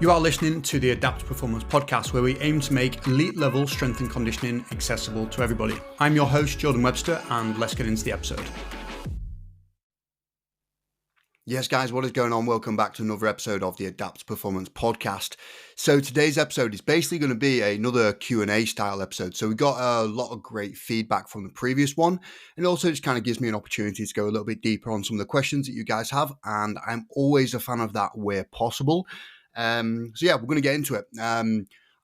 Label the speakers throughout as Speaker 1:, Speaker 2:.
Speaker 1: You are listening to the Adapt Performance podcast, where we aim to make elite level strength and conditioning accessible to everybody. I'm your host, Jordan Webster, and let's get into the episode.
Speaker 2: Yes, guys, what is going on? Welcome back to another episode of the Adapt Performance podcast. So today's episode is basically going to be another Q&A style episode. So we got a lot of great feedback from the previous one, and also just kind of gives me an opportunity to go a little bit deeper on some of the questions that you guys have, and I'm always a fan of that where possible. So yeah, we're going to get into it.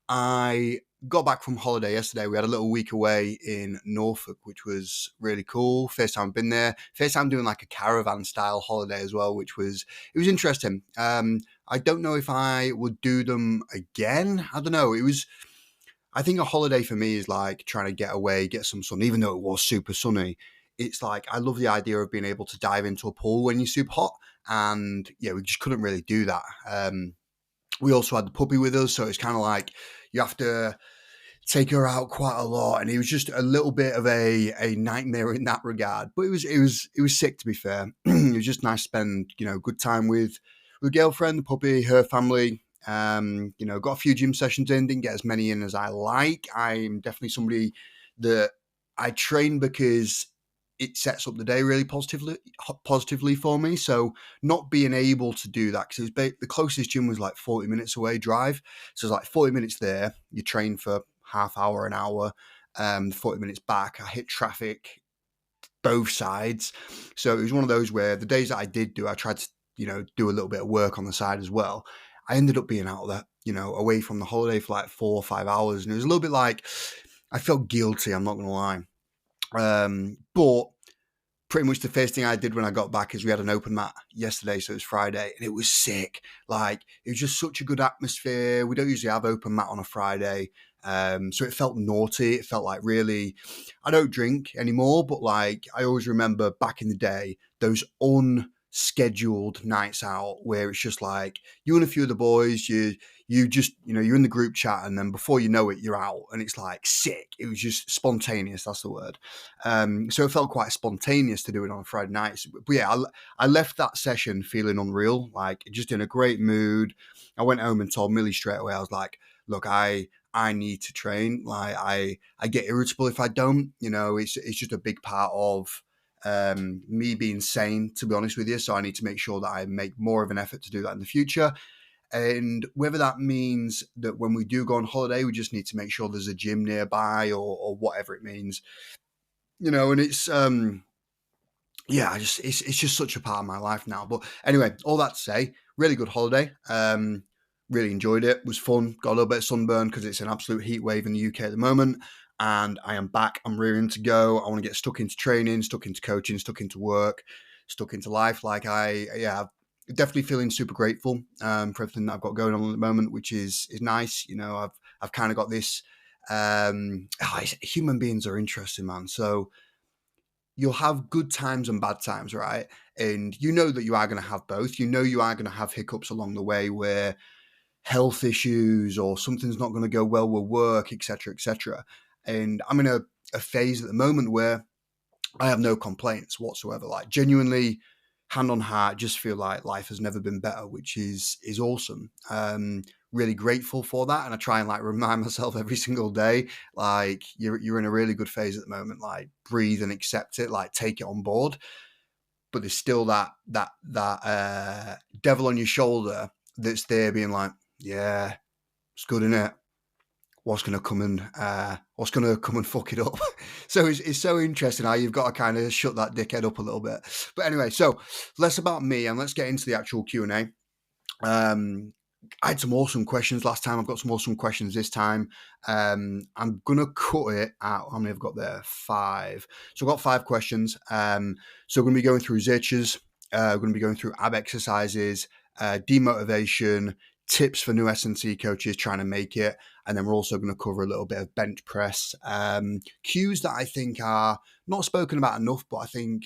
Speaker 2: I got back from holiday yesterday. We had a little week away in Norfolk, which was really cool. First time I've been there. First time doing like a caravan style holiday as well, it was interesting. I don't know if I would do them again. I don't know. I think a holiday for me is like trying to get away, get some sun, even though it was super sunny. It's like, I love the idea of being able to dive into a pool when you're super hot. And yeah, we just couldn't really do that. We also had the puppy with us, so it's kind of like you have to take her out quite a lot, and it was just a little bit of a nightmare in that regard. But it was sick, to be fair. It was just nice to spend good time with the girlfriend, the puppy, her family. Got a few gym sessions in, didn't get as many in as I like. I'm definitely somebody that I train because it sets up the day really positively for me. So not being able to do that, because the closest gym was like 40 minutes away drive. So it's like 40 minutes there. You train for half hour, an hour, 40 minutes back. I hit traffic both sides. So it was one of those where the days that I did I tried to, do a little bit of work on the side as well. I ended up being out there, away from the holiday for like 4 or 5 hours. And it was a little bit like, I felt guilty, I'm not going to lie. But pretty much the first thing I did when I got back is we had an open mat yesterday, so it was Friday, and it was sick. Like, it was just such a good atmosphere. We don't usually have open mat on a Friday, so it felt naughty. It felt like really, I don't drink anymore, but like I always remember back in the day, those unscheduled nights out where it's just like you and a few of the boys, you just, you're in the group chat, and then before you know it, you're out, and it's like sick. It was just spontaneous. That's the word. So it felt quite spontaneous to do it on a Friday night. But yeah, I left that session feeling unreal, like just in a great mood. I went home and told Millie straight away. I was like, look, I need to train. Like I get irritable if I don't, it's just a big part of me being sane, to be honest with you. So I need to make sure that I make more of an effort to do that in the future. And whether that means that when we do go on holiday, we just need to make sure there's a gym nearby or whatever it means, and it's, it's just such a part of my life now. But anyway, all that to say, really good holiday. Really enjoyed it. It was fun. Got a little bit of sunburn because it's an absolute heat wave in the UK at the moment. And I am back. I'm rearing to go. I want to get stuck into training, stuck into coaching, stuck into work, stuck into life. Like definitely feeling super grateful for everything that I've got going on at the moment, which is nice. I've kind of got this. Human beings are interesting, man. So you'll have good times and bad times, right? And you know that you are going to have both. You know you are going to have hiccups along the way where health issues or something's not going to go well with work, etc., etc. And I'm in a phase at the moment where I have no complaints whatsoever. Like, genuinely, hand on heart, just feel like life has never been better, which is awesome. Really grateful for that, and I try and like remind myself every single day, like you're in a really good phase at the moment. Like, breathe and accept it, like take it on board. But there's still that devil on your shoulder that's there, being like, yeah, it's good, innit? What's going to come and fuck it up? So it's so interesting how you've got to kind of shut that dickhead up a little bit. But anyway, so less about me and let's get into the actual Q&A. I had some awesome questions last time. I've got some awesome questions this time. I'm going to cut it out. How many I've got there? 5. So I've got 5 questions. So we're going to be going through Zerchers. We're going to be going through ab exercises, demotivation, tips for new S&C coaches trying to make it. And then we're also going to cover a little bit of bench press, cues that I think are not spoken about enough, but I think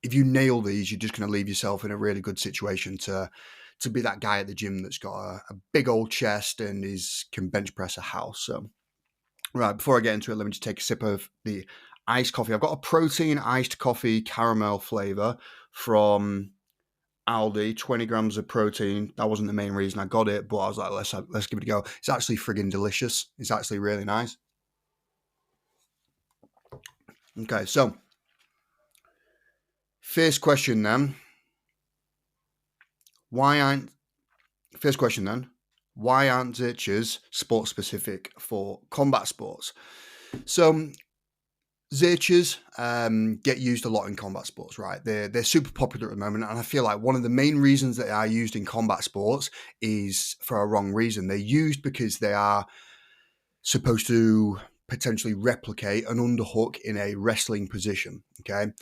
Speaker 2: if you nail these, you're just going to leave yourself in a really good situation to be that guy at the gym that's got a big old chest and can bench press a house. So, right, before I get into it, let me just take a sip of the iced coffee. I've got a protein iced coffee caramel flavor from Aldi, 20 grams of protein. That wasn't the main reason I got it, but I was like, let's give it a go. It's actually friggin' delicious. It's actually really nice. Okay, so first question then. Why aren't Zerchers sport specific for combat sports? So Zerchers get used a lot in combat sports, right? They're super popular at the moment, and I feel like one of the main reasons that they are used in combat sports is for a wrong reason. They're used because they are supposed to potentially replicate an underhook in a wrestling position, okay?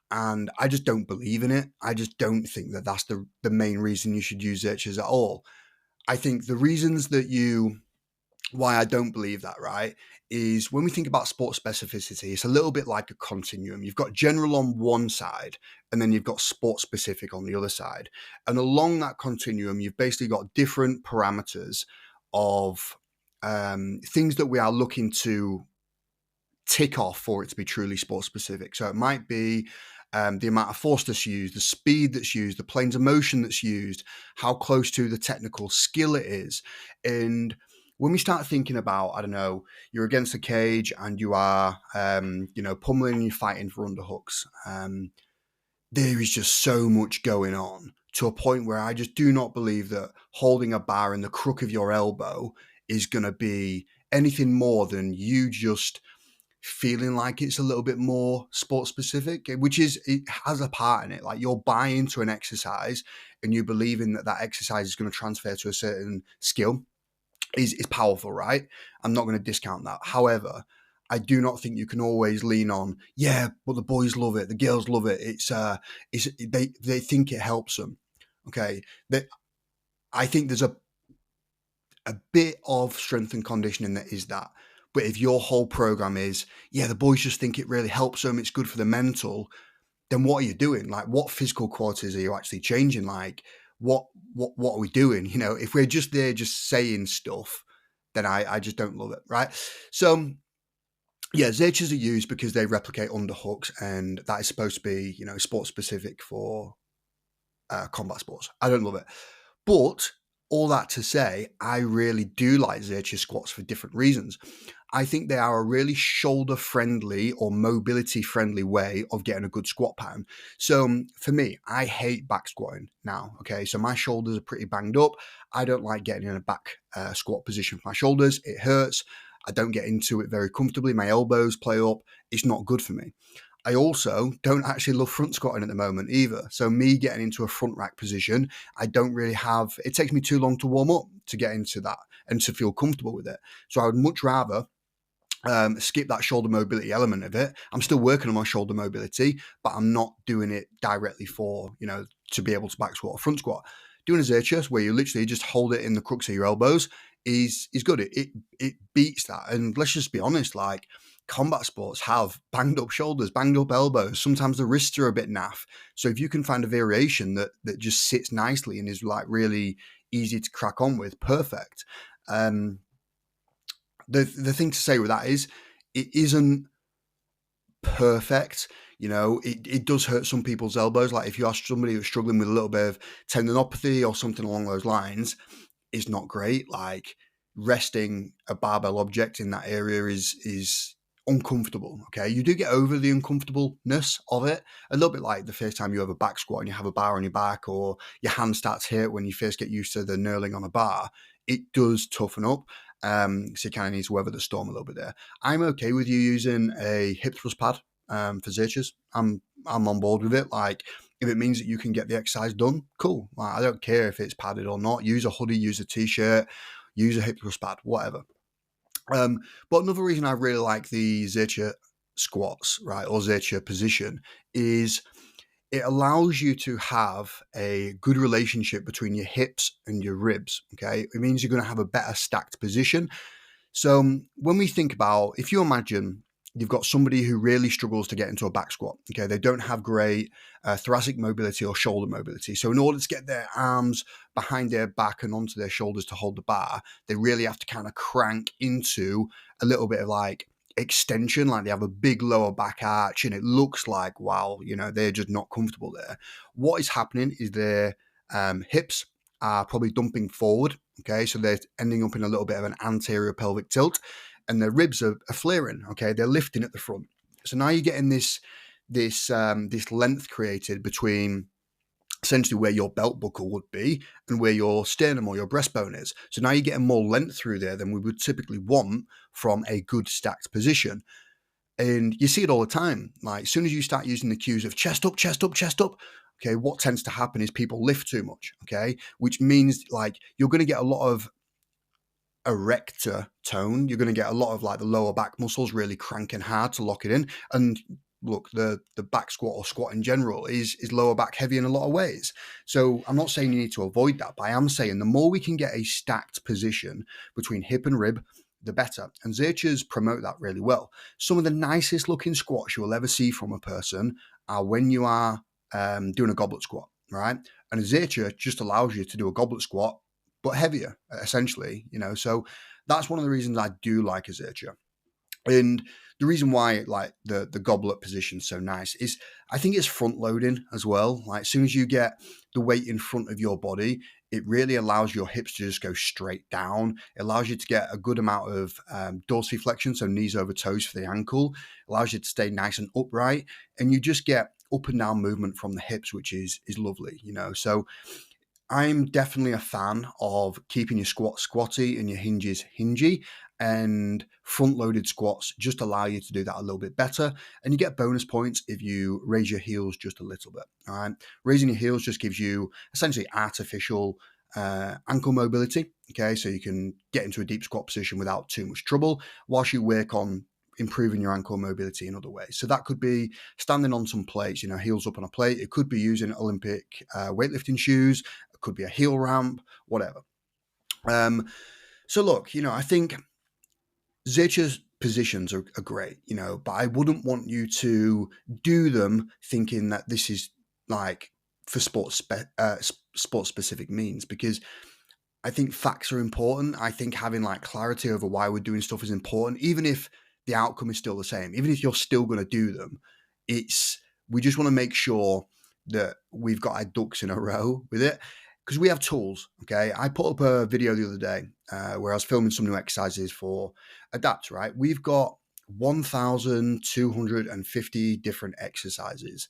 Speaker 2: And I just don't believe in it. I just don't think that that's the main reason you should use Zerchers at all. I think the reasons why I don't believe that, right, is when we think about sport specificity, it's a little bit like a continuum. You've got general on one side, and then you've got sport specific on the other side. And along that continuum, you've basically got different parameters of things that we are looking to tick off for it to be truly sport specific. So it might be the amount of force that's used, the speed that's used, the planes of motion that's used, how close to the technical skill it is. And when we start thinking about, I don't know, you're against a cage and you are, pummeling and you're fighting for underhooks, there is just so much going on to a point where I just do not believe that holding a bar in the crook of your elbow is going to be anything more than you just feeling like it's a little bit more sport specific, which is, it has a part in it. Like, you're buying into an exercise and you believe in that exercise is going to transfer to a certain skill is powerful, right? I'm not going to discount that. However, I do not think you can always lean on, yeah, but the boys love it, the girls love it. They think it helps them. Okay. I think there's a bit of strength and conditioning that is that. But if your whole program is, yeah, the boys just think it really helps them, it's good for the mental, then what are you doing? Like, what physical qualities are you actually changing? Like, what are we doing? You know, if we're just there just saying stuff, then I just don't love it, right? So yeah, Zerchers are used because they replicate underhooks, and that is supposed to be, sport specific for combat sports. I don't love it. But all that to say, I really do like Zercher squats for different reasons. I think they are a really shoulder-friendly or mobility-friendly way of getting a good squat pattern. So for me, I hate back squatting now, okay? So my shoulders are pretty banged up. I don't like getting in a back squat position for my shoulders. It hurts. I don't get into it very comfortably. My elbows play up. It's not good for me. I also don't actually love front squatting at the moment either. So me getting into a front rack position, I don't really have, it takes me too long to warm up to get into that and to feel comfortable with it. So I would much rather skip that shoulder mobility element of it. I'm still working on my shoulder mobility, but I'm not doing it directly for, to be able to back squat or front squat. Doing a Zercher where you literally just hold it in the crooks of your elbows is good. It beats that. And let's just be honest, like, combat sports have banged up shoulders, banged up elbows. Sometimes the wrists are a bit naff. So if you can find a variation that just sits nicely and is like really easy to crack on with, perfect. The thing to say with that is it isn't perfect. It does hurt some people's elbows. Like, if you are somebody who's struggling with a little bit of tendinopathy or something along those lines, it's not great. Like, resting a barbell object in that area is uncomfortable. Okay, you do get over the uncomfortableness of it a little bit, like the first time you have a back squat and you have a bar on your back, or your hand starts to hurt when you first get used to the knurling on a bar. It does toughen up. So you kind of need to weather the storm a little bit there. I'm okay with you using a hip thrust pad for Zerchers. I'm on board with it. Like, if it means that you can get the exercise done, cool. Like, I don't care if it's padded or not. Use a hoodie, use a t-shirt, use a hip thrust pad, whatever. But another reason I really like the Zercher squats, right, or Zercher position, is it allows you to have a good relationship between your hips and your ribs, okay? It means you're going to have a better stacked position. So when we think about, if you imagine you've got somebody who really struggles to get into a back squat, okay, they don't have great thoracic mobility or shoulder mobility. So in order to get their arms behind their back and onto their shoulders to hold the bar, they really have to kind of crank into a little bit of like extension, like they have a big lower back arch, and it looks like, wow, they're just not comfortable there. What is happening is their hips are probably dumping forward. Okay, so they're ending up in a little bit of an anterior pelvic tilt, and their ribs are flaring. Okay, they're lifting at the front. So now you're getting this length created between essentially where your belt buckle would be and where your sternum or your breastbone is. So now you're getting more length through there than we would typically want from a good stacked position. And you see it all the time. Like as soon as you start using the cues of chest up, chest up, chest up, okay, what tends to happen is people lift too much, okay, which means like you're going to get a lot of erector tone. You're going to get a lot of like the lower back muscles really cranking hard to lock it in. And look, the back squat or squat in general is lower back heavy in a lot of ways. So I'm not saying you need to avoid that, but I am saying the more we can get a stacked position between hip and rib, the better. And Zerchers promote that really well. Some of the nicest looking squats you will ever see from a person are when you are doing a goblet squat, right? And a Zercher just allows you to do a goblet squat, but heavier, essentially, So that's one of the reasons I do like a Zercher. And the reason why like the goblet position is so nice is I think it's front loading as well. Like as soon as you get the weight in front of your body, it really allows your hips to just go straight down. It allows you to get a good amount of dorsiflexion, so knees over toes for the ankle. It allows you to stay nice and upright, and you just get up and down movement from the hips, which is lovely, So I'm definitely a fan of keeping your squats squatty and your hinges hingy, and front-loaded squats just allow you to do that a little bit better. And you get bonus points if you raise your heels just a little bit. All right, raising your heels just gives you essentially artificial ankle mobility. Okay, so you can get into a deep squat position without too much trouble, whilst you work on improving your ankle mobility in other ways. So that could be standing on some plates, heels up on a plate. It could be using Olympic weightlifting shoes. It could be a heel ramp, whatever. So look, I think Zercher's positions are great, but I wouldn't want you to do them thinking that this is like for sports specific means, because I think facts are important. I think having like clarity over why we're doing stuff is important, even if the outcome is still the same, even if you're still going to do them. We just want to make sure that we've got our ducks in a row with it, because we have tools. Okay, I put up a video the other day where I was filming some new exercises for Adapt. Right, we've got 1,250 different exercises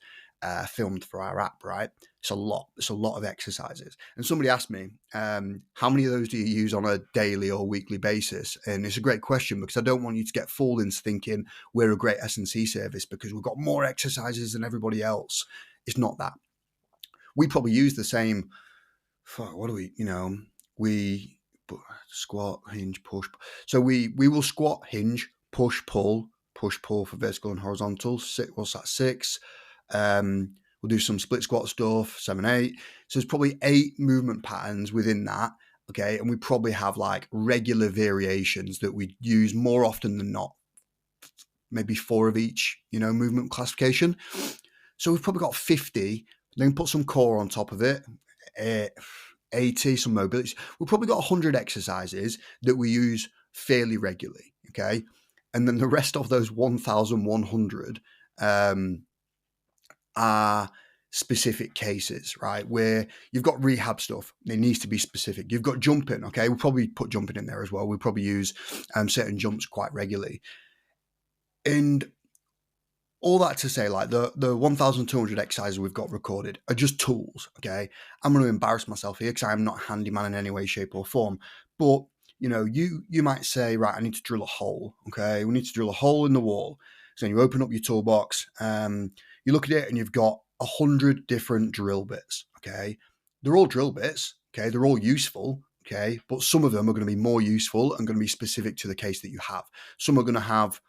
Speaker 2: filmed for our app. Right, it's a lot. It's a lot of exercises. And somebody asked me, how many of those do you use on a daily or weekly basis? And it's a great question, because I don't want you to get fooled into thinking we're a great S&C service because we've got more exercises than everybody else. It's not that. We probably use the same. What do we squat, hinge, push. So we will squat, hinge, push, pull for vertical and horizontal. What's that? 6. We'll do some split squat stuff, 7, 8. So there's probably 8 movement patterns within that. Okay. And we probably have like regular variations that we use more often than not. Maybe 4 of each, movement classification. So we've probably got 50. Then put some core on top of it. 80, some mobility. We've probably got 100 exercises that we use fairly regularly. Okay. And then the rest of those 1,100 are specific cases, right? Where you've got rehab stuff, it needs to be specific. You've got jumping, okay? We'll probably put jumping in there as well. We probably use certain jumps quite regularly. And all that to say, like the 1,200 exercises we've got recorded are just tools, okay? I'm going to embarrass myself here because I'm not a handyman in any way, shape or form. But, you might say, right, I need to drill a hole, okay? We need to drill a hole in the wall. So you open up your toolbox, you look at it and you've got 100 different drill bits, okay? They're all drill bits, okay? They're all useful, okay? But some of them are going to be more useful and going to be specific to the case that you have. Some are going to have,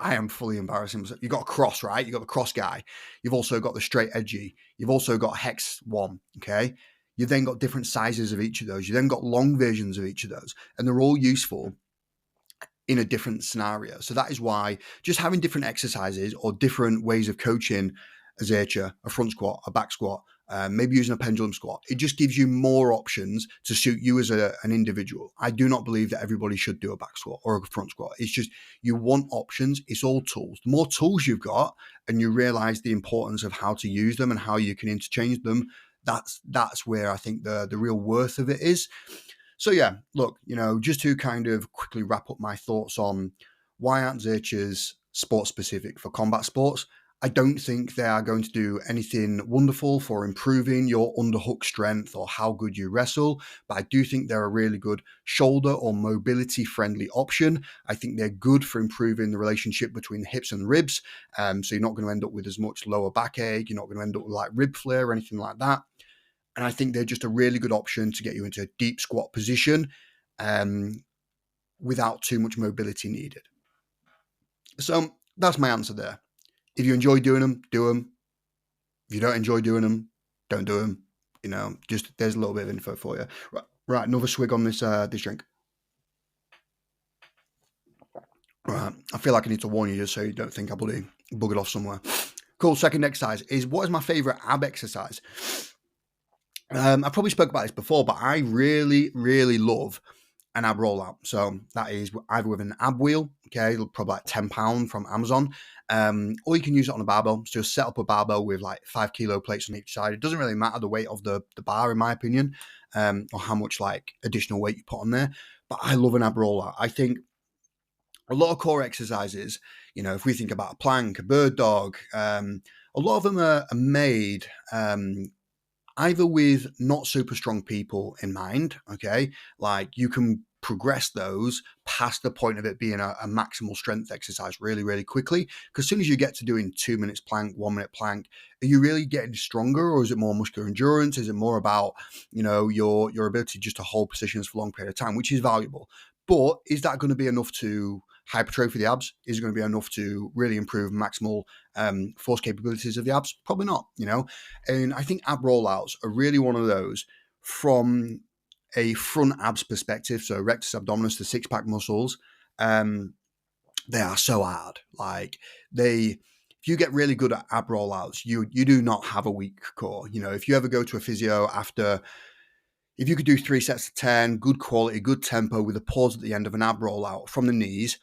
Speaker 2: I am fully embarrassing myself. You've got a cross, right? You've got the cross guy. You've also got the straight edgy. You've also got hex 1, okay? You've then got different sizes of each of those. You've then got long versions of each of those. And they're all useful in a different scenario. So that is why just having different exercises or different ways of coaching a Zercher, a front squat, a back squat, maybe using a pendulum squat. It just gives you more options to suit you as an individual. I do not believe that everybody should do a back squat or a front squat. It's just you want options. It's all tools. The more tools you've got and you realize the importance of how to use them and how you can interchange them, that's where I think the real worth of it is. So yeah, look, just to kind of quickly wrap up my thoughts on why aren't Zerchers sport specific for combat sports? I don't think they are going to do anything wonderful for improving your underhook strength or how good you wrestle, but I do think they're a really good shoulder or mobility friendly option. I think they're good for improving the relationship between the hips and the ribs. So you're not going to end up with as much lower backache. You're not going to end up with like rib flare or anything like that. And I think they're just a really good option to get you into a deep squat position without too much mobility needed. So that's my answer there. If you enjoy doing them, do them. If you don't enjoy doing them, don't do them. Just there's a little bit of info for you. Right, another swig on this drink. Right, I feel like I need to warn you just so you don't think I bloody buggered off somewhere. Cool. Second exercise is, what is my favorite ab exercise? I probably spoke about this before, but I really, really love an ab rollout. So that is either with an ab wheel, okay, probably like £10 from Amazon, or you can use it on a barbell. So just set up a barbell with like 5 kilo plates on each side. It doesn't really matter the weight of the bar, in my opinion, or how much like additional weight you put on there. But I love an ab rollout. I think a lot of core exercises, if we think about a plank, a bird dog, a lot of them are made either with not super strong people in mind, okay? Like you can progress those past the point of it being a maximal strength exercise really, really quickly. Because as soon as you get to doing 2 minutes plank, 1 minute plank, are you really getting stronger, or is it more muscular endurance? Is it more about, your ability just to hold positions for a long period of time, which is valuable. But is that going to be enough to hypertrophy the abs? Is it going to be enough to really improve maximal force capabilities of the abs? Probably not, And I think ab rollouts are really one of those from a front abs perspective. So rectus abdominis, the six-pack muscles, they are so hard. Like if you get really good at ab rollouts, you do not have a weak core. If you ever go to a physio if you could do 3 sets of 10, good quality, good tempo with a pause at the end of an ab rollout from the knees,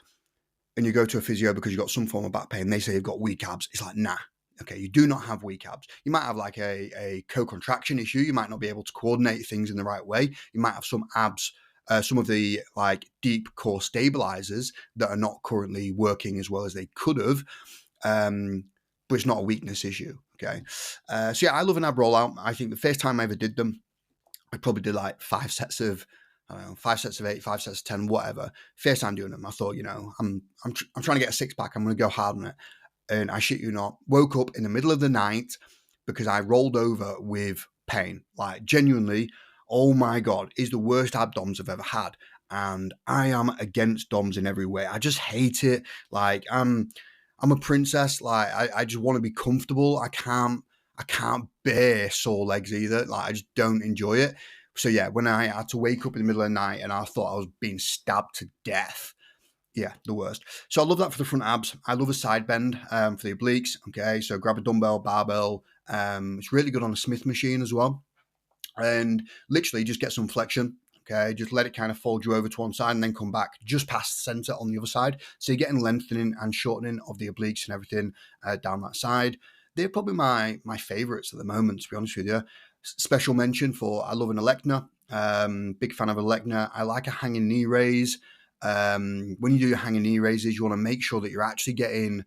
Speaker 2: and you go to a physio because you've got some form of back pain, they say you've got weak abs. It's like, nah. Okay, you do not have weak abs. You might have like a co-contraction issue. You might not be able to coordinate things in the right way. You might have some abs, some of the like deep core stabilizers that are not currently working as well as they could have. But it's not a weakness issue. Okay. So yeah, I love an ab rollout. I think the first time I ever did them, I probably did like 5 sets of, 5 sets of 8, 5 sets of 10, whatever. First time doing them, I thought, I'm trying to get a six pack. I'm going to go hard on it. And I shit you not, woke up in the middle of the night because I rolled over with pain. Like genuinely, oh my God, is the worst ab DOMs I've ever had. And I am against DOMs in every way. I just hate it. Like I'm a princess. Like I just want to be comfortable. I can't bear sore legs either. Like I just don't enjoy it. So yeah, when I had to wake up in the middle of the night and I thought I was being stabbed to death. Yeah, the worst. So I love that for the front abs. I love a side bend for the obliques. Okay, so grab a dumbbell, barbell. It's really good on a Smith machine as well. And literally just get some flexion. Okay, just let it kind of fold you over to one side and then come back just past the center on the other side. So you're getting lengthening and shortening of the obliques and everything down that side. They're probably my favorites at the moment, to be honest with you. Special mention for, I love an Elecna. Big fan of Elecna. I like a hanging knee raise. When you do your hanging knee raises, you want to make sure that you're actually getting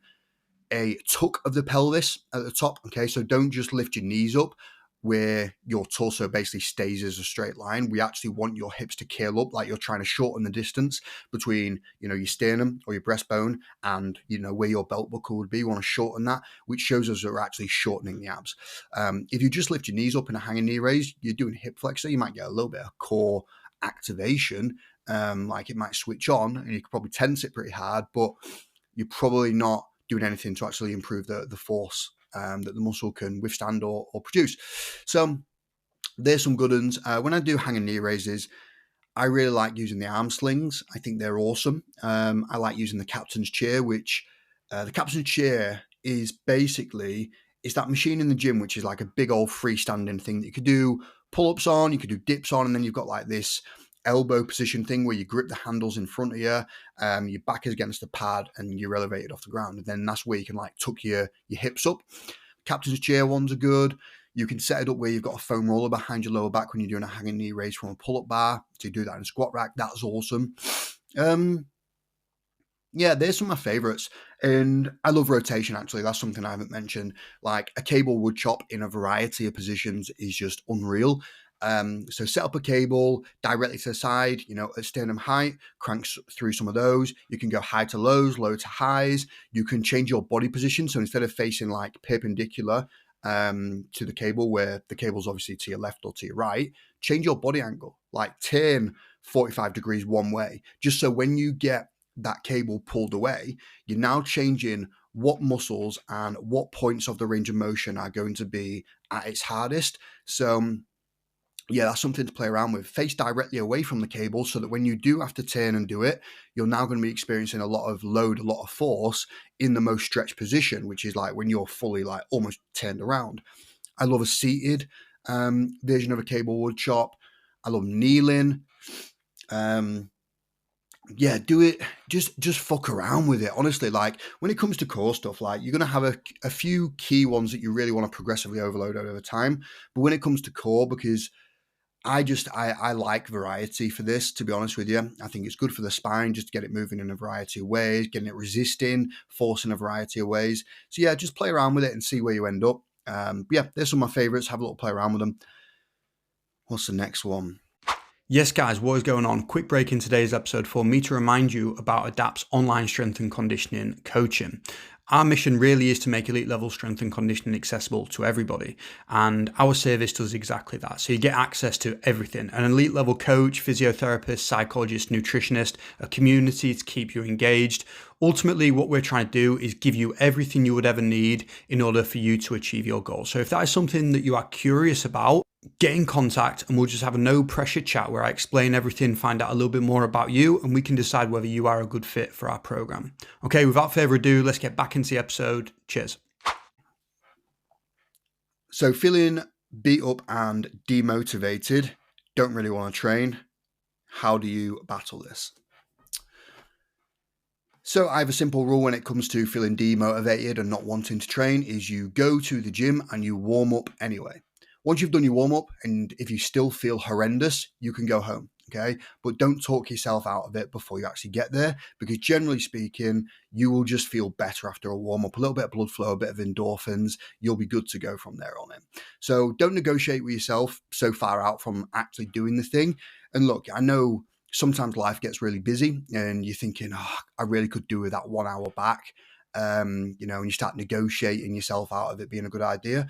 Speaker 2: a tuck of the pelvis at the top. Okay, so don't just lift your knees up where your torso basically stays as a straight line. We actually want your hips to curl up, like you're trying to shorten the distance between, your sternum or your breastbone and, where your belt buckle would be. You want to shorten that, which shows us that we're actually shortening the abs. If you just lift your knees up in a hanging knee raise, you're doing hip flexor, you might get a little bit of core activation. Like it might switch on and you could probably tense it pretty hard, but you're probably not doing anything to actually improve the force that the muscle can withstand or produce. So there's some good ones. When I do hanging knee raises, I really like using the arm slings. I think they're awesome. I like using the captain's chair, which the captain's chair is basically, It's that machine in the gym, which is like a big old freestanding thing that you could do pull-ups on, you could do dips on, and then you've got like this elbow position thing where you grip the handles in front of you, your back is against the pad and you're elevated off the ground. And then that's where you can like tuck your hips up. Captain's chair ones are good. You can set it up where you've got a foam roller behind your lower back when you're doing a hanging knee raise from a pull-up bar. So you do that in a squat rack. That's awesome. Yeah, there's some of my favorites. And I love rotation, actually. That's something I haven't mentioned. Like a cable wood chop in a variety of positions is just unreal. So set up a cable directly to the side, at sternum height, cranks through some of those. You can go high to lows, low to highs. You can change your body position. So instead of facing like perpendicular to the cable, where the cable's obviously to your left or to your right, change your body angle, like turn 45 degrees one way, just so when you get that cable pulled away, you're now changing what muscles and what points of the range of motion are going to be at its hardest. So yeah, that's something to play around with. Face directly away from the cable so that when you do have to turn and do it, you're now going to be experiencing a lot of load, a lot of force in the most stretched position, which is like when you're fully like almost turned around. I love a seated version of a cable wood chop. I love kneeling. Yeah, do it. Just fuck around with it. Honestly, like when it comes to core stuff, like you're gonna have a few key ones that you really want to progressively overload over time. But when it comes to core, because I like variety for this, to be honest with you. I think it's good for the spine just to get it moving in a variety of ways, getting it resisting, forcing a variety of ways. So yeah, just play around with it and see where you end up. Yeah, there's some of my favorites. Have a little play around with them. What's the next one?
Speaker 1: Yes, guys, what is going on? Quick break in today's episode for me to remind you about ADAPT's online strength and conditioning coaching. Our mission really is to make elite level strength and conditioning accessible to everybody. And our service does exactly that. So you get access to everything: an elite level coach, physiotherapist, psychologist, nutritionist, a community to keep you engaged. Ultimately, what we're trying to do is give you everything you would ever need in order for you to achieve your goals. So if that is something that you are curious about, get in contact and we'll just have a no pressure chat where I explain everything, find out a little bit more about you, and we can decide whether you are a good fit for our program. Okay, without further ado, let's get back into the episode. Cheers.
Speaker 2: So feeling beat up and demotivated, don't really want to train. How do you battle this? So I have a simple rule when it comes to feeling demotivated and not wanting to train is you go to the gym and you warm up anyway. Once you've done your warm up, and if you still feel horrendous, you can go home. Okay. But don't talk yourself out of it before you actually get there, because generally speaking, you will just feel better after a warm up, a little bit of blood flow, a bit of endorphins. You'll be good to go from there on in. So don't negotiate with yourself so far out from actually doing the thing. And look, I know sometimes life gets really busy and you're thinking, oh, I really could do with that 1 hour back. And you start negotiating yourself out of it being a good idea.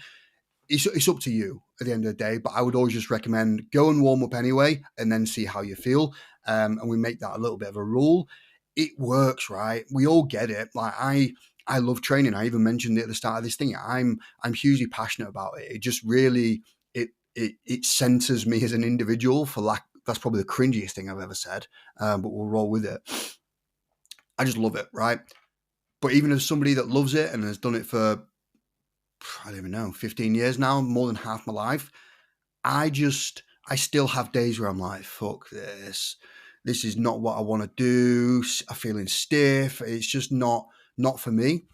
Speaker 2: It's up to you at the end of the day, but I would always just recommend go and warm up anyway and then see how you feel. And we make that a little bit of a rule. It works, right? We all get it. Like I love training. I even mentioned it at the start of this thing. I'm hugely passionate about it. It just really it centers me as an individual. That's probably the cringiest thing I've ever said, but we'll roll with it. I just love it, right? But even as somebody that loves it and has done it for, I don't even know, 15 years now, more than half my life, I still have days where I'm like, fuck this. This is not what I want to do. I'm feeling stiff. It's just not for me.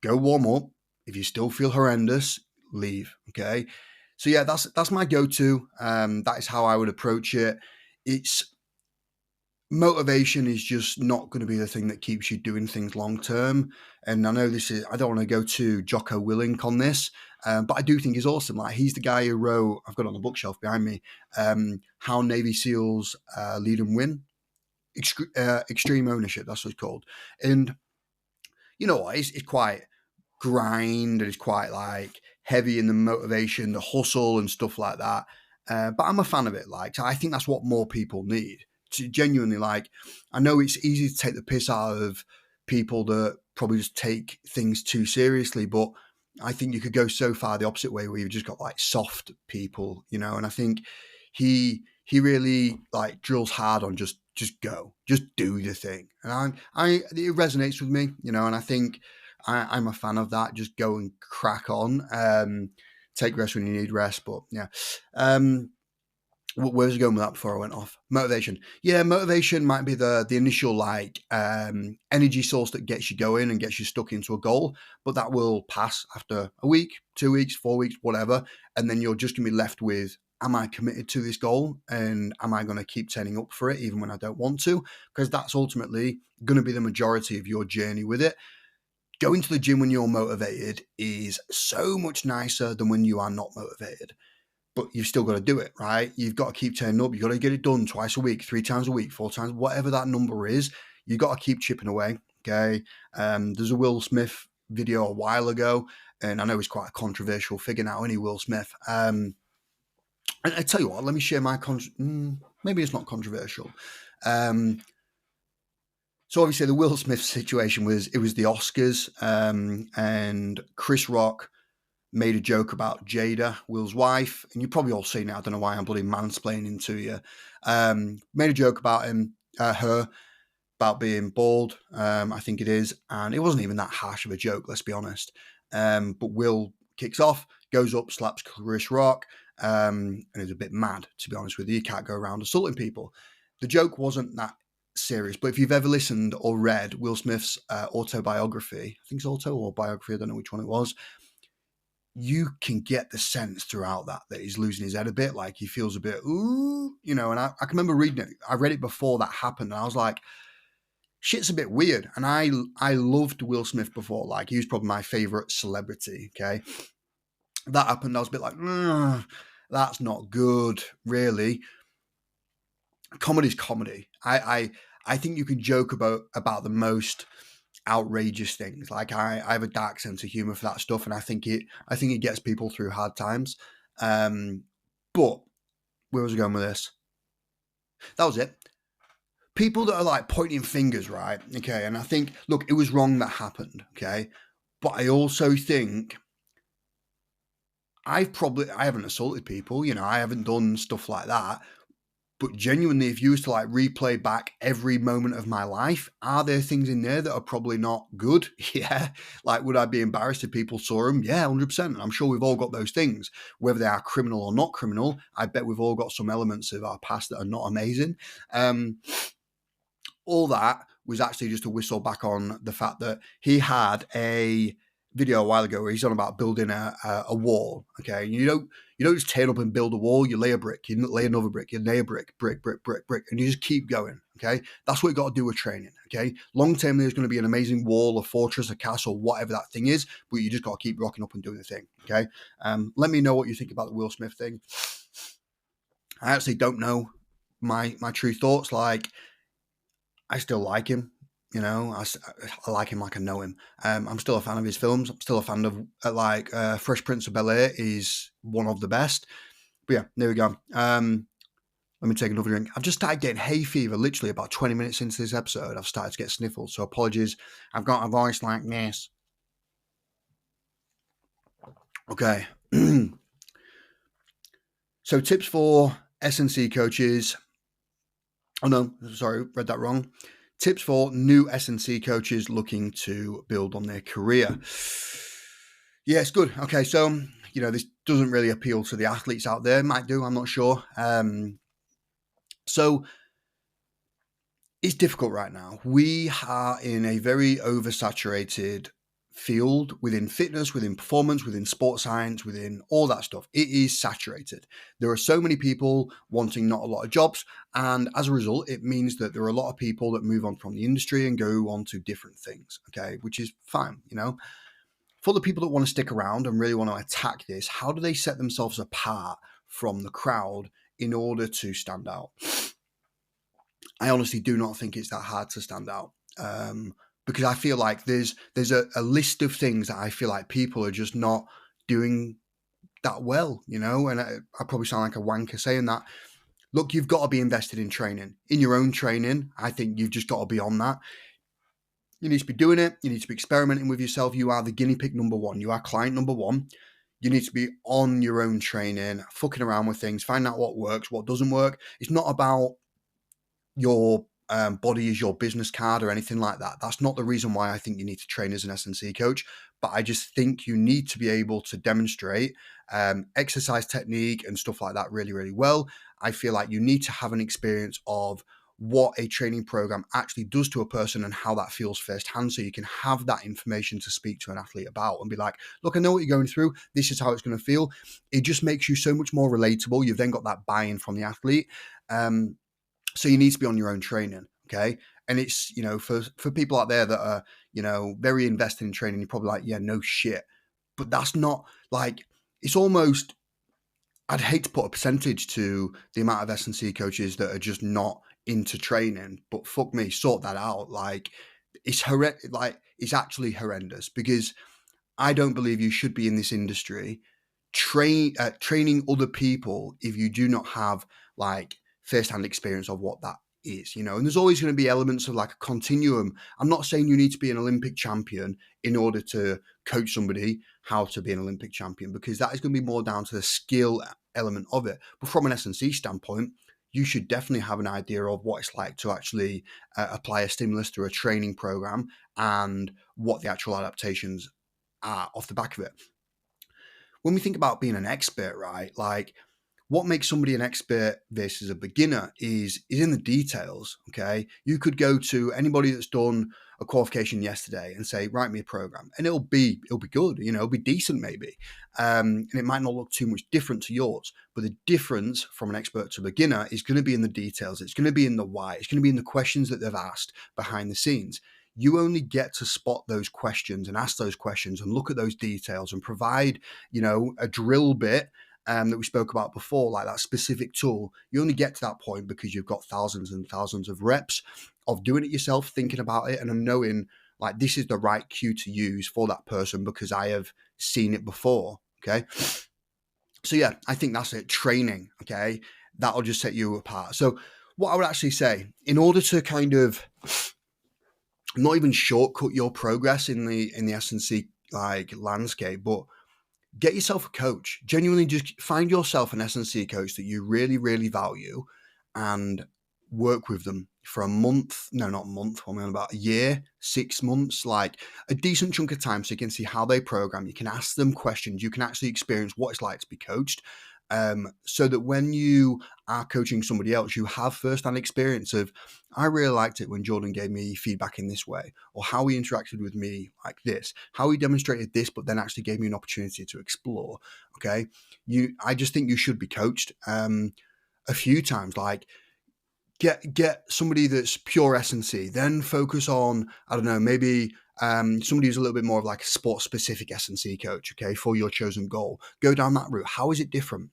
Speaker 2: Go warm up. If you still feel horrendous, leave. Okay. So yeah, that's my go-to. That is how I would approach it. It's motivation is just not going to be the thing that keeps you doing things long term. And I know I don't want to go too Jocko Willink on this, but I do think he's awesome. Like he's the guy who wrote, I've got it on the bookshelf behind me, How Navy SEALs Lead and Win. Extreme Ownership, that's what it's called. And you know what, it's quite grind and it's quite like heavy in the motivation, the hustle and stuff like that. But I'm a fan of it. Like, I think that's what more people need. To genuinely, like, I know it's easy to take the piss out of people that probably just take things too seriously, but I think you could go so far the opposite way where you've just got like soft people, and I think he really like drills hard on just go, just do the thing. And it resonates with me, and I think I'm a fan of that. Just go and crack on. Take rest when you need rest. But yeah. Where was I going with that before I went off? Motivation. Yeah, motivation might be the initial energy source that gets you going and gets you stuck into a goal, but that will pass after a week, 2 weeks, 4 weeks, whatever, and then you're just gonna be left with, am I committed to this goal, and am I going to keep turning up for it even when I don't want to? Because that's ultimately going to be the majority of your journey with it. Going to the gym when you're motivated is so much nicer than when you are not motivated. But you've still got to do it, right? You've got to keep turning up. You've got to get it done twice a week, 3 times a week, 4 times, whatever that number is. You've got to keep chipping away, okay? There's a Will Smith video a while ago, and I know he's quite a controversial figure now, isn't he, Will Smith? And I tell you what, let me share my maybe it's not controversial. So obviously the Will Smith situation was the Oscars, and Chris Rock made a joke about Jada, Will's wife, and you've probably all seen it. I don't know why I'm bloody mansplaining to you. Made a joke about her, about being bald, I think it is, and it wasn't even that harsh of a joke, let's be honest. But Will kicks off, goes up, slaps Chris Rock, and is a bit mad, to be honest with you. You can't go around assaulting people. The joke wasn't that serious, but if you've ever listened or read Will Smith's autobiography, I think it's auto or biography, I don't know which one it was, you can get the sense throughout that he's losing his head a bit, like he feels a bit, ooh, and I can remember reading it. I read it before that happened, and I was like, shit's a bit weird. And I loved Will Smith before, like he was probably my favorite celebrity, okay? That happened, I was a bit like, that's not good, really. Comedy's comedy. I think you can joke about the most outrageous things. Like I have a dark sense of humor for that stuff, and I think it gets people through hard times. But where was I going with this? That was it. People that are like pointing fingers, right? Okay, and I think, look, it was wrong that happened, okay? But I also think I haven't assaulted people, I haven't done stuff like that. But genuinely, if you was to like replay back every moment of my life, are there things in there that are probably not good? Yeah. Like, would I be embarrassed if people saw them? Yeah, 100%. I'm sure we've all got those things, whether they are criminal or not criminal. I bet we've all got some elements of our past that are not amazing. All that was actually just a whistle back on the fact that he had a video a while ago where he's on about building a wall. Okay, you don't just turn up and build a wall. You lay a brick, you lay another brick, you lay a brick, and you just keep going. Okay, that's what you got to do with training. Okay, long term there's going to be an amazing wall, a fortress, a castle, whatever that thing is, but you just got to keep rocking up and doing the thing. Okay, let me know what you think about the Will Smith thing. I actually don't know my true thoughts. Like, I still like him. I like him like I know him. I'm still a fan of his films. I'm still a fan of Fresh Prince of Bel-Air is one of the best. But yeah, there we go. Let me take another drink. I've just started getting hay fever literally about 20 minutes into this episode. I've started to get sniffles, so apologies. I've got a voice like this. Okay. So tips for S&C coaches. Oh no, sorry, read that wrong. Tips for new S&C coaches looking to build on their career. Yeah, it's good. Okay, so, this doesn't really appeal to the athletes out there. Might do, I'm not sure. So it's difficult right now. We are in a very oversaturated field within fitness, within performance, within sports science, within all that stuff. It is saturated. There are so many people wanting not a lot of jobs, and as a result, it means that there are a lot of people that move on from the industry and go on to different things, okay, which is fine, For the people that want to stick around and really want to attack this, how do they set themselves apart from the crowd in order to stand out? I honestly do not think it's that hard to stand out. Because I feel like there's a list of things that I feel like people are just not doing that well, and I probably sound like a wanker saying that. Look, you've got to be invested in training, in your own training. I think you've just got to be on that. You need to be doing it. You need to be experimenting with yourself. You are the guinea pig number one. You are client number one. You need to be on your own training, fucking around with things, find out what works, what doesn't work. It's not about your body is your business card or anything like that. That's not the reason why I think you need to train as an S&C coach, but I just think you need to be able to demonstrate exercise technique and stuff like that really, really well. I feel like you need to have an experience of what a training program actually does to a person and how that feels firsthand, so you can have that information to speak to an athlete about and be like, look, I know what you're going through. This is how it's going to feel. It just makes you so much more relatable. You've then got that buy-in from the athlete. So you need to be on your own training, okay? And it's, for people out there that are, very invested in training, you're probably like, yeah, no shit. But that's not like, it's almost, I'd hate to put a percentage to the amount of S&C coaches that are just not into training, but fuck me, sort that out. Like, it's it's actually horrendous, because I don't believe you should be in this industry training other people if you do not have like first-hand experience of what that is, and there's always going to be elements of like a continuum. I'm not saying you need to be an Olympic champion in order to coach somebody how to be an Olympic champion, because that is going to be more down to the skill element of it. But from an S&C standpoint, you should definitely have an idea of what it's like to actually apply a stimulus through a training program and what the actual adaptations are off the back of it. When we think about being an expert, right, like what makes somebody an expert versus a beginner is in the details, okay? You could go to anybody that's done a qualification yesterday and say, write me a program, and it'll be good, it'll be decent maybe. And it might not look too much different to yours, but the difference from an expert to a beginner is going to be in the details. It's going to be in the why. It's going to be in the questions that they've asked behind the scenes. You only get to spot those questions and ask those questions and look at those details and provide, a drill bit that we spoke about before, like that specific tool. You only get to that point because you've got thousands and thousands of reps of doing it yourself, thinking about it, and knowing like this is the right cue to use for that person because I have seen it before. Okay. So yeah, I think that's it. Training. Okay. That'll just set you apart. So what I would actually say, in order to kind of not even shortcut your progress in the S&C like landscape, but get yourself a coach. Genuinely just find yourself an S&C coach that you really, really value and work with them for a month. No, not a month. I mean, about a year, 6 months, like a decent chunk of time so you can see how they program. You can ask them questions. You can actually experience what it's like to be coached. So that when you are coaching somebody else, you have first-hand experience of, I really liked it when Jordan gave me feedback in this way, or how he interacted with me like this, how he demonstrated this, but then actually gave me an opportunity to explore. Okay. I just think you should be coached a few times, like get somebody that's pure S&C, then focus on, I don't know, maybe somebody who's a little bit more of like a sport specific S&C coach, okay, for your chosen goal. Go down that route. How is it different?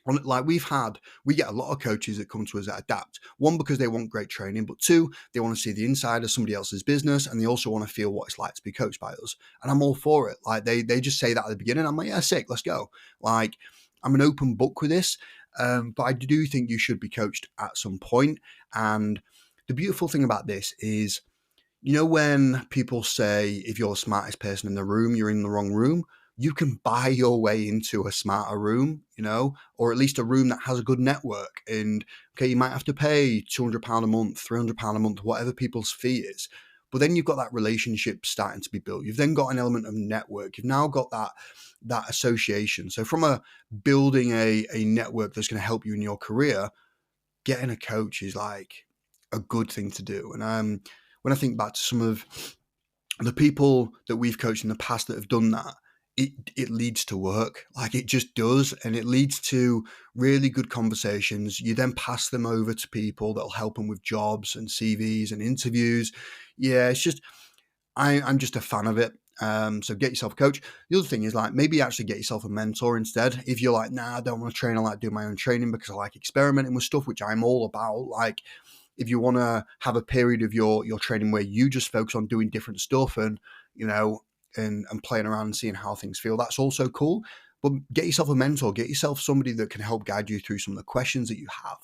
Speaker 2: Like we get a lot of coaches that come to us that adapt. One, because they want great training, but two, they want to see the inside of somebody else's business, and they also want to feel what it's like to be coached by us. And I'm all for it. Like they just say that at the beginning. I'm like, yeah, sick, let's go. Like I'm an open book with this, but I do think you should be coached at some point. And the beautiful thing about this is, when people say if you're the smartest person in the room, you're in the wrong room, you can buy your way into a smarter room, or at least a room that has a good network. And okay, you might have to pay £200 a month, £300 a month, whatever people's fee is. But then you've got that relationship starting to be built. You've then got an element of network. You've now got that association. So from building a network that's going to help you in your career, getting a coach is like a good thing to do. And when I think back to some of the people that we've coached in the past that have done that, it leads to work. Like it just does. And it leads to really good conversations. You then pass them over to people that'll help them with jobs and CVs and interviews. Yeah, it's just, I'm just a fan of it. So get yourself a coach. The other thing is like maybe actually get yourself a mentor instead. If you're like, nah, I don't want to train, I like doing my own training because I like experimenting with stuff, which I'm all about. Like if you want to have a period of your training where you just focus on doing different stuff and, and playing around and seeing how things feel, that's also cool. But get yourself a mentor, get yourself somebody that can help guide you through some of the questions that you have.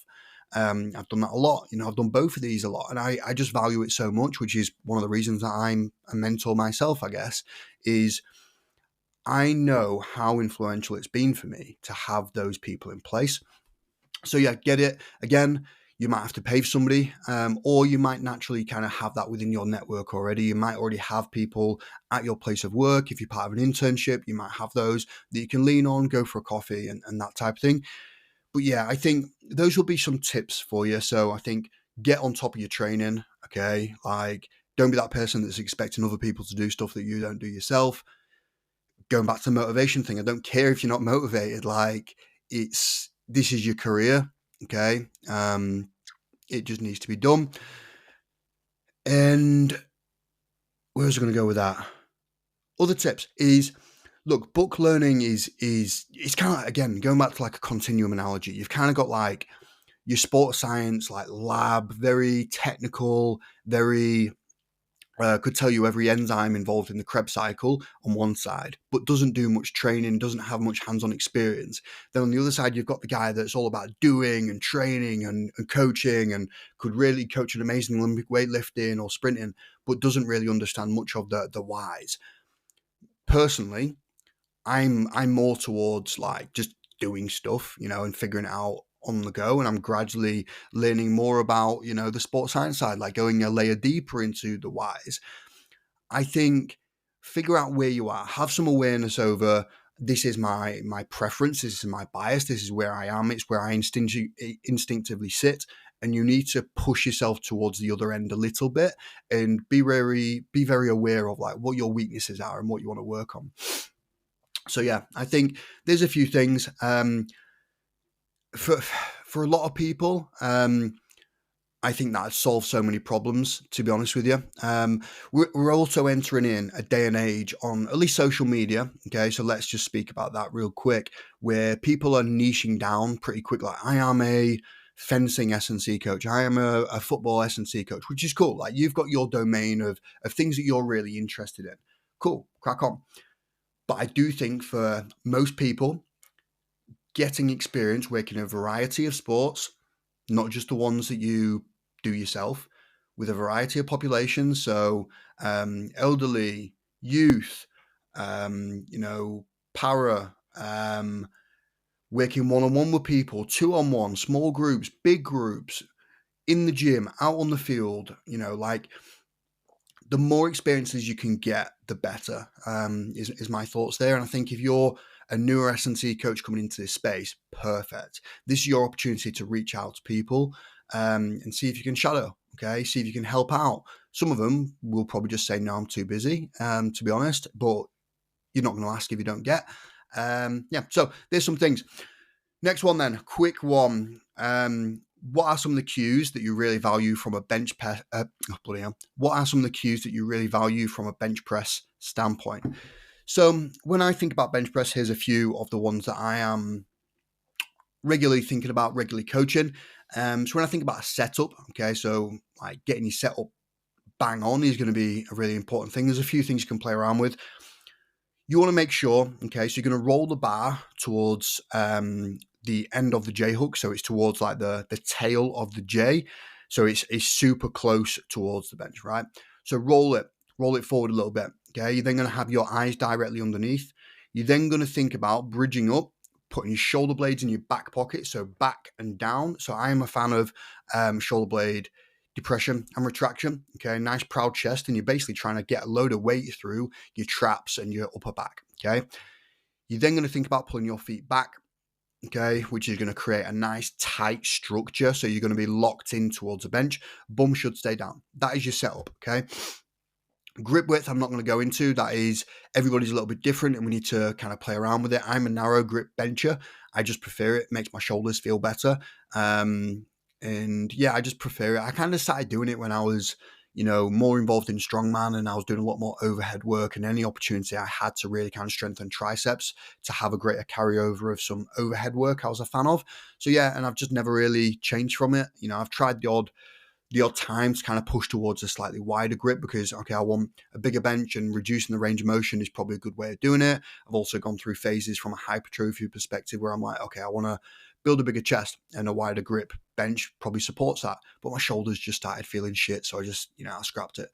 Speaker 2: I've done that a lot. I've done both of these a lot, and I just value it so much, which is one of the reasons that I'm a mentor myself, I guess, is I know how influential it's been for me to have those people in place. So yeah, get it. Again, you might have to pay for somebody, or you might naturally kind of have that within your network already. You might already have people at your place of work. If you're part of an internship, you might have those that you can lean on, go for a coffee and that type of thing. But yeah, I think those will be some tips for you. So I think get on top of your training, okay? Like, don't be that person that's expecting other people to do stuff that you don't do yourself. Going back to the motivation thing, I don't care if you're not motivated. Like, this is your career, okay? It just needs to be done. And where was I going to go with that? Other tips is, look, book learning is it's kind of like, again, going back to like a continuum analogy. You've kind of got like your sports science, like lab, very technical, very could tell you every enzyme involved in the Krebs cycle on one side, but doesn't do much training, doesn't have much hands-on experience. Then on the other side, you've got the guy that's all about doing and training and coaching and could really coach an amazing Olympic weightlifting or sprinting, but doesn't really understand much of the whys. Personally, I'm more towards like just doing stuff, and figuring it out on the go. And I'm gradually learning more about, the sports science side, like going a layer deeper into the whys. I think figure out where you are, have some awareness over this is my preference, this is my bias, this is where I am, it's where I instinctively sit. And you need to push yourself towards the other end a little bit and be very aware of like what your weaknesses are and what you want to work on. So yeah, I think there's a few things for a lot of people. I think that solves so many problems, to be honest with you. We're also entering in a day and age on at least social media. Okay, so let's just speak about that real quick, where people are niching down pretty quick. Like, I am a fencing S&C coach. I am a football S&C coach, which is cool. Like, you've got your domain of things that you're really interested in. Cool, crack on. But I do think for most people, getting experience working in a variety of sports, not just the ones that you do yourself, with a variety of populations, so elderly, youth, para, working one-on-one with people, two-on-one, small groups, big groups, in the gym, out on the field, like, the more experiences you can get, the better, is my thoughts there. And I think if you're a newer S&C coach coming into this space, perfect. This is your opportunity to reach out to people and see if you can shadow, okay? See if you can help out. Some of them will probably just say, no, I'm too busy, to be honest, but you're not going to ask if you don't get. So there's some things. Next one then, quick one. What are some of the cues that you really value from a bench press? What are some of the cues that you really value from a bench press standpoint? So when I think about bench press, here's a few of the ones that I am regularly thinking about, regularly coaching. So when I think about a setup, okay, so like getting your setup bang on is going to be a really important thing. There's a few things you can play around with. You want to make sure, okay, so you're going to roll the bar towards the end of the J hook, so it's towards like the tail of the J, so it's super close towards the bench, right? So roll it forward a little bit, okay? You're then going to have your eyes directly underneath. You're then going to think about bridging up, putting your shoulder blades in your back pocket, so back and down. So I am a fan of shoulder blade depression and retraction, okay? Nice proud chest, and you're basically trying to get a load of weight through your traps and your upper back, okay? You're then going to think about pulling your feet back, okay, which is going to create a nice tight structure. So you're going to be locked in towards the bench. Bum should stay down. That is your setup, okay? Grip width, I'm not going to go into. That is, everybody's a little bit different and we need to kind of play around with it. I'm a narrow grip bencher. I just prefer it. It makes my shoulders feel better. And yeah, I just prefer it. I kind of started doing it when I was, more involved in strongman, and I was doing a lot more overhead work, and any opportunity I had to really kind of strengthen triceps to have a greater carryover of some overhead work, I was a fan of. So yeah, and I've just never really changed from it. I've tried the odd time to kind of push towards a slightly wider grip because, okay, I want a bigger bench, and reducing the range of motion is probably a good way of doing it. I've also gone through phases from a hypertrophy perspective where I'm like, okay, I want to build a bigger chest, and a wider grip bench probably supports that. But my shoulders just started feeling shit, so I just, I scrapped it.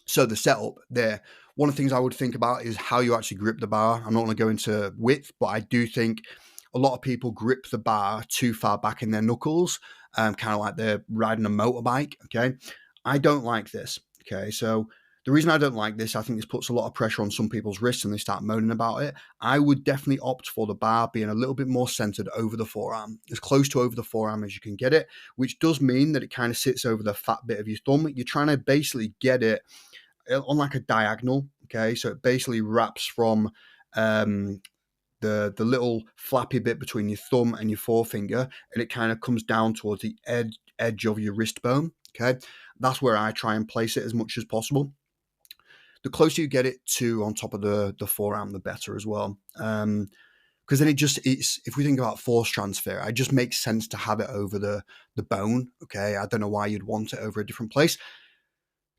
Speaker 2: So the setup there, one of the things I would think about is how you actually grip the bar. I'm not going to go into width, but I do think a lot of people grip the bar too far back in their knuckles, kind of like they're riding a motorbike. Okay. I don't like this. Okay. So the reason I don't like this, I think this puts a lot of pressure on some people's wrists and they start moaning about it. I would definitely opt for the bar being a little bit more centered over the forearm, as close to over the forearm as you can get it, which does mean that it kind of sits over the fat bit of your thumb. You're trying to basically get it on like a diagonal. Okay. So it basically wraps from the little flappy bit between your thumb and your forefinger, and it kind of comes down towards the edge of your wrist bone. Okay. That's where I try and place it as much as possible. The closer you get it to on top of the forearm, the better as well. Because then it's if we think about force transfer, it just makes sense to have it over the bone. Okay, I don't know why you'd want it over a different place.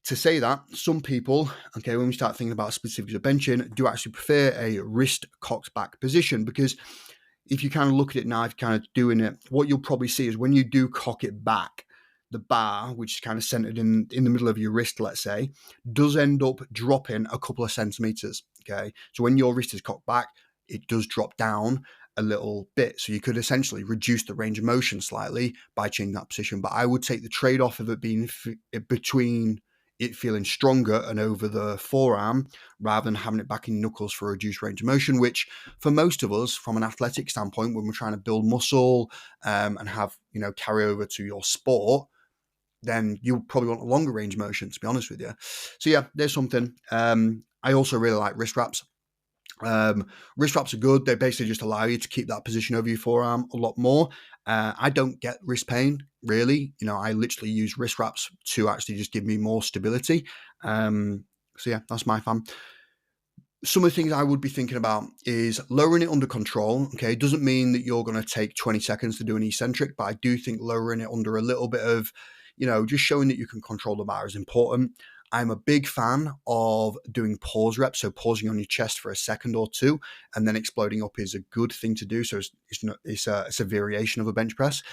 Speaker 2: To say that, some people, okay, when we start thinking about specifics of benching, do actually prefer a wrist cocked back position, because if you kind of look at it now, if you're kind of doing it, what you'll probably see is when you do cock it back, the bar, which is kind of centered in the middle of your wrist, let's say, does end up dropping a couple of centimeters. Okay. So when your wrist is cocked back, it does drop down a little bit. So you could essentially reduce the range of motion slightly by changing that position. But I would take the trade-off of it being between it feeling stronger and over the forearm rather than having it back in knuckles for a reduced range of motion, which for most of us, from an athletic standpoint, when we're trying to build muscle and have, carry over to your sport, then you probably want a longer range of motion, to be honest with you. So yeah, there's something. I also really like wrist wraps. Wrist wraps are good. They basically just allow you to keep that position over your forearm a lot more. I don't get wrist pain, really. I literally use wrist wraps to actually just give me more stability. So yeah, that's my fan. Some of the things I would be thinking about is lowering it under control. Okay, it doesn't mean that you're going to take 20 seconds to do an eccentric, but I do think lowering it under a little bit of, just showing that you can control the bar is important. I'm a big fan of doing pause reps, so pausing on your chest for a second or two and then exploding up is a good thing to do. So it's a variation of a bench press.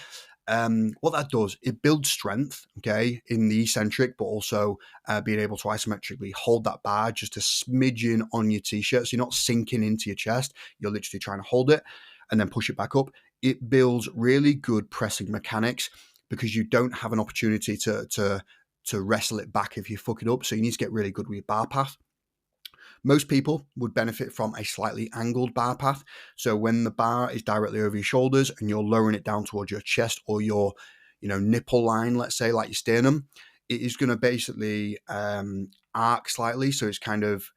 Speaker 2: What that does, it builds strength, okay, in the eccentric, but also being able to isometrically hold that bar just a smidgen on your t-shirt. So you're not sinking into your chest. You're literally trying to hold it and then push it back up. It builds really good pressing mechanics because you don't have an opportunity to wrestle it back if you fuck it up. So you need to get really good with your bar path. Most people would benefit from a slightly angled bar path. So when the bar is directly over your shoulders and you're lowering it down towards your chest or your, nipple line, let's say, like your sternum, it is going to basically arc slightly. So it's kind of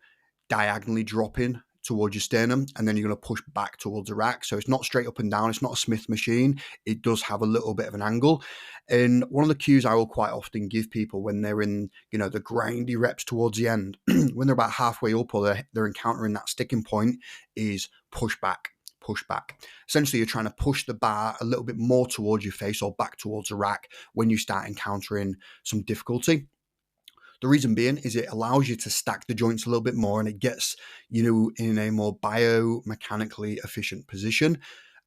Speaker 2: diagonally dropping towards your sternum, and then you're going to push back towards the rack. So it's not straight up and down. It's not a Smith machine. It does have a little bit of an angle. And one of the cues I will quite often give people when they're in, the grindy reps towards the end, when they're about halfway up or they're encountering that sticking point, is push back. Push back. Essentially, you're trying to push the bar a little bit more towards your face or back towards the rack when you start encountering some difficulty. The reason being is it allows you to stack the joints a little bit more and it gets you in a more biomechanically efficient position.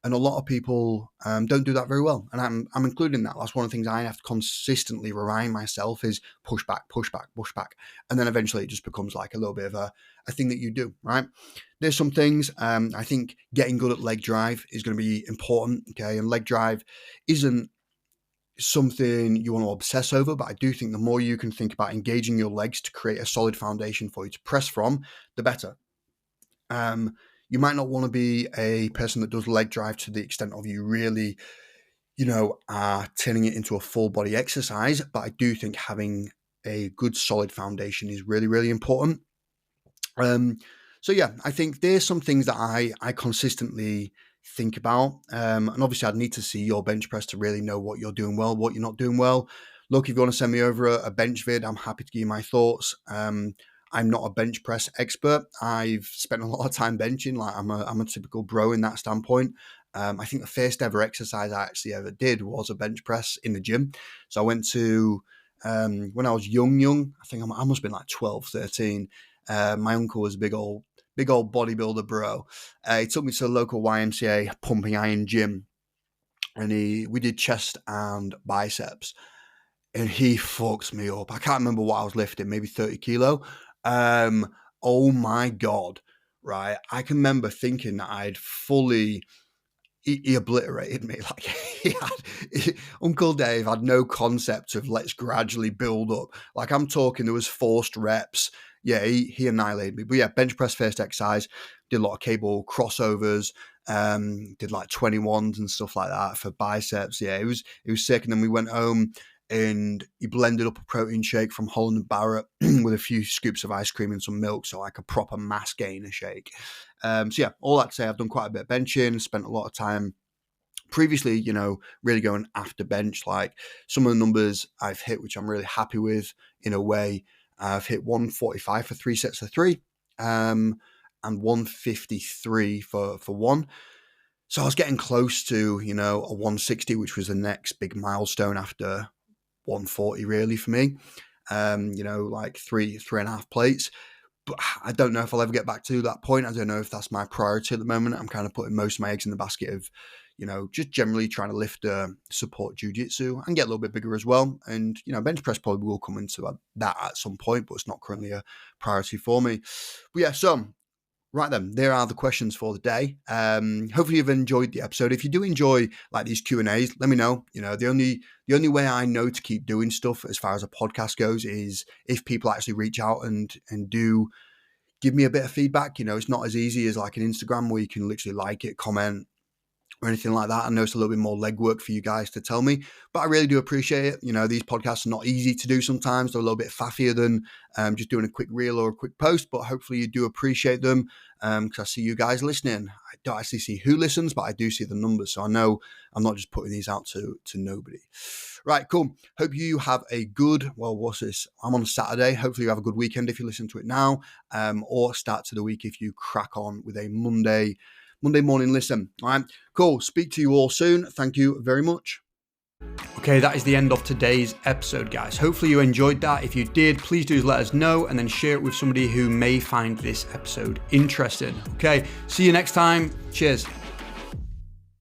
Speaker 2: And a lot of people don't do that very well. And I'm including that. That's one of the things I have to consistently remind myself is push back, push back, push back. And then eventually it just becomes like a little bit of a thing that you do, right? There's some things, I think getting good at leg drive is going to be important, okay? And leg drive isn't something you want to obsess over, but I do think the more you can think about engaging your legs to create a solid foundation for you to press from, the better. You might not want to be a person that does leg drive to the extent of you really, are turning it into a full body exercise, but I do think having a good solid foundation is really, really important. So yeah, I think there's some things that I consistently think about. And obviously I'd need to see your bench press to really know what you're doing well, what you're not doing well. Look, if you want to send me over a bench vid, I'm happy to give you my thoughts. I'm not a bench press expert. I've spent a lot of time benching. Like I'm a typical bro in that standpoint. I think the first ever exercise I actually ever did was a bench press in the gym. So I went to, when I was young, I think I must have been like 12, 13. My uncle was a big old bodybuilder bro. He took me to the local YMCA pumping iron gym, and we did chest and biceps, and he fucks me up. I can't remember what I was lifting, maybe 30 kilo. Oh my God, right? I can remember thinking that I'd fully he obliterated me. Like Uncle Dave had no concept of let's gradually build up. Like I'm talking, there was forced reps. Yeah, he annihilated me. But yeah, bench press first exercise, did a lot of cable crossovers, did like 21s and stuff like that for biceps. Yeah, it was sick. And then we went home and he blended up a protein shake from Holland and Barrett with a few scoops of ice cream and some milk. So like a proper mass gainer shake. So yeah, all that to say, I've done quite a bit of benching, spent a lot of time previously, really going after bench. Like some of the numbers I've hit, which I'm really happy with in a way. I've hit 145 for 3 sets of 3 and 153 for 1. So I was getting close to, a 160, which was the next big milestone after 140 really for me. Like three and a half plates. But I don't know if I'll ever get back to that point. I don't know if that's my priority at the moment. I'm kind of putting most of my eggs in the basket of, just generally trying to lift support jiu-jitsu and get a little bit bigger as well. And, bench press probably will come into that at some point, but it's not currently a priority for me. But yeah, so right then, there are the questions for the day. Hopefully you've enjoyed the episode. If you do enjoy like these Q&As, let me know. The only way I know to keep doing stuff as far as a podcast goes is if people actually reach out and do give me a bit of feedback. It's not as easy as like an Instagram where you can literally like it, comment, or anything like that. I know it's a little bit more legwork for you guys to tell me, but I really do appreciate it. These podcasts are not easy to do sometimes. They're a little bit faffier than just doing a quick reel or a quick post, but hopefully you do appreciate them because I see you guys listening. I don't actually see who listens, but I do see the numbers. So I know I'm not just putting these out to nobody. Right, cool. Hope you have a good, what's this? I'm on Saturday. Hopefully you have a good weekend if you listen to it now, or start to the week if you crack on with a Monday morning listen. All right, cool. Speak to you all soon. Thank you very much.
Speaker 1: Okay, that is the end of today's episode, guys. Hopefully you enjoyed that. If you did, please do let us know and then share it with somebody who may find this episode interesting. Okay, see you next time. Cheers.